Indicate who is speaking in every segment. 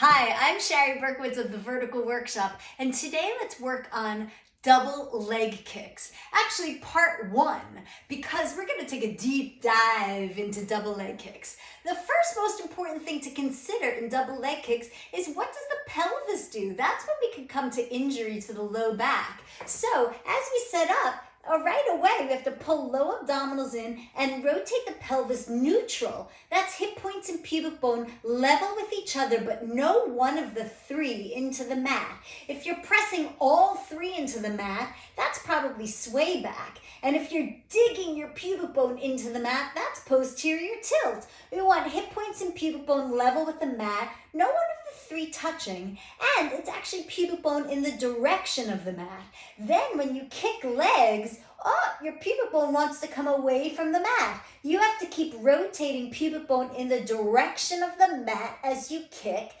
Speaker 1: Hi, I'm Shari Berkowitz of the Vertical Workshop, and today let's work on double leg kicks. Actually, part one, because we're going to take a deep dive into double leg kicks. The first most important thing to consider in double leg kicks is, what does the pelvis do? That's when we can come to injury to the low back. So, as we set up, right away, we have to pull low abdominals in and rotate the pelvis neutral. That's hip points and pubic bone level with each other, but no one of the three into the mat. If you're pressing all three into the mat, that's probably sway back. And if you're digging your pubic bone into the mat, that's posterior tilt. We want hip points and pubic bone level with the mat, no one of the three touching, and it's actually pubic bone in the direction of the mat. Then when you kick legs, your pubic bone wants to come away from the mat. You have to keep rotating pubic bone in the direction of the mat as you kick,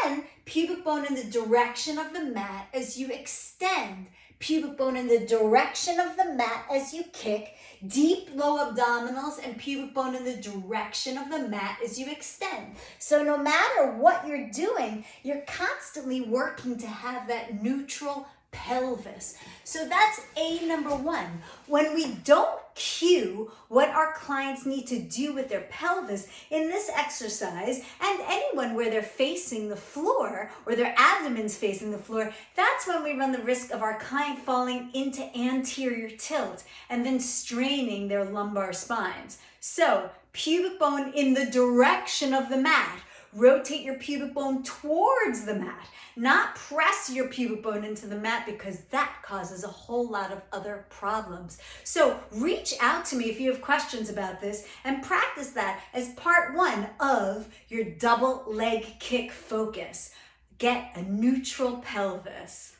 Speaker 1: and pubic bone in the direction of the mat as you extend. Pubic bone in the direction of the mat as you kick, deep low abdominals, and pubic bone in the direction of the mat as you extend. So no matter what you're doing, you're constantly working to have that neutral pelvis. So that's A number one. When we don't cue what our clients need to do with their pelvis in this exercise, and anyone where they're facing the floor or their abdomen's facing the floor, that's when we run the risk of our client falling into anterior tilt and then straining their lumbar spines. So pubic bone in the direction of the mat. Rotate your pubic bone towards the mat, not press your pubic bone into the mat, because that causes a whole lot of other problems. So reach out to me if you have questions about this, and practice that as part one of your double leg kick focus. Get a neutral pelvis.